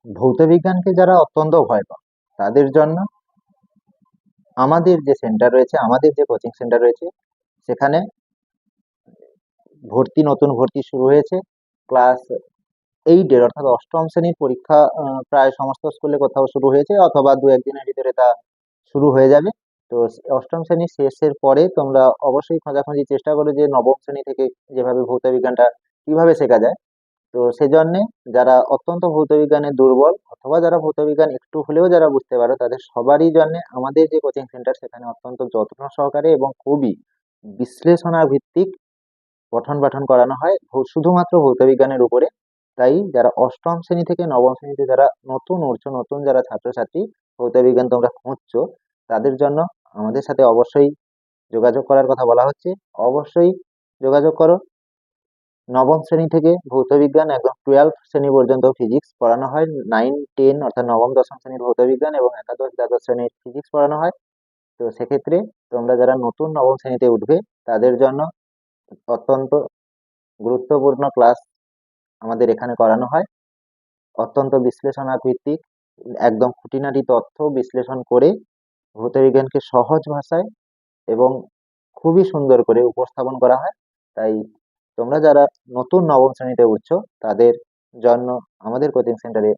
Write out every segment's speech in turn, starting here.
ভৌতবিজ্ঞানকে যারা অত্যন্ত ভয় পায় তাদের জন্য আমাদের যে সেন্টার রয়েছে, আমাদের যে কোচিং সেন্টার রয়েছে, সেখানে নতুন ভর্তি শুরু হয়েছে। ক্লাস 8 অর্থাৎ অষ্টম শ্রেণীর পরীক্ষা প্রায় সমস্ত স্কুলে কোথাও শুরু হয়েছে, অথবা দু একদিনের ভিতরে তা শুরু হয়ে যাবে। তো অষ্টম শ্রেণী শেষের পরে তোমরা অবশ্যই খোঁজাখুঁজি চেষ্টা করো যে নবম শ্রেণী থেকে যেভাবে ভৌতবিজ্ঞানটা কিভাবে শেখা যায়। তো সেজন্যে যারা অত্যন্ত ভৌতবিজ্ঞানে দুর্বল, অথবা যারা ভৌতবিজ্ঞান একটু হলেও যারা বুঝতে পারো, তাদের সবারই জন্য আমাদের যে কোচিং সেন্টার, সেখানে অত্যন্ত যত্ন সহকারে এবং খুবই বিশ্লেষণা ভিত্তিক পঠন পাঠন করানো হয় শুধুমাত্র ভৌতবিজ্ঞানের উপরে। তাই যারা অষ্টম শ্রেণী থেকে নবম শ্রেণীতে যারা নতুন উঠছো, নতুন যারা ছাত্রছাত্রী ভৌতবিজ্ঞান তোমরা খুঁজছো, তাদের জন্য আমাদের সাথে অবশ্যই যোগাযোগ করার কথা বলা হচ্ছে। অবশ্যই যোগাযোগ করো। নবম শ্রেণী থেকে ভৌতবিজ্ঞান একদম 12 শ্রেণী পর্যন্ত ফিজিক্স পড়ানো হয়। 9, 10 অর্থাৎ নবম দশম শ্রেণীর ভৌতবিজ্ঞান এবং একাদশ দ্বাদশ শ্রেণীর ফিজিক্স পড়ানো হয়। তো সেক্ষেত্রে তোমরা যারা নতুন নবম শ্রেণীতে উঠবে, তাদের জন্য অত্যন্ত গুরুত্বপূর্ণ ক্লাস আমাদের এখানে করানো হয়। অত্যন্ত বিশ্লেষণা ভিত্তিক একদম খুঁটিনাটি তথ্য বিশ্লেষণ করে ভৌতবিজ্ঞানকে সহজ ভাষায় এবং খুবই সুন্দর করে উপস্থাপন করা হয়। তাই তোমরা যারা নতুন নবম শ্রেণীতে উঠছো, তাদের জন্য আমাদের কোচিং সেন্টারে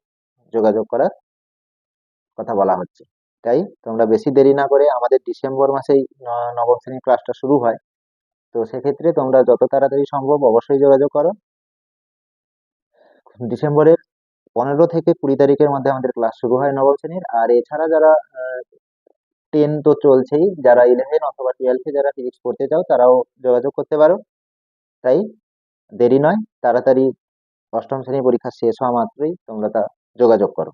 যোগাযোগ করার কথা বলা হচ্ছে। তাই তোমরা বেশি দেরি না করে, আমাদের ডিসেম্বর মাসেই নবম শ্রেণীর ক্লাসটা শুরু হয়। তো সেক্ষেত্রে তোমরা যত তাড়াতাড়ি সম্ভব অবশ্যই যোগাযোগ করো। ডিসেম্বরের 15 থেকে 20 তারিখের মধ্যে আমাদের ক্লাস শুরু হয় নবম শ্রেণীর। আর এছাড়া যারা 10 তো চলছেই, যারা 11 অথবা 12 যারা ফিজিক্স পড়তে চাও, তারাও যোগাযোগ করতে পারো। তাই দেরি নয়, তাড়াতাড়ি অষ্টম শ্রেণী পরীক্ষা শেষ হওয়া মাত্রই তোমরা তা যোগাযোগ করো।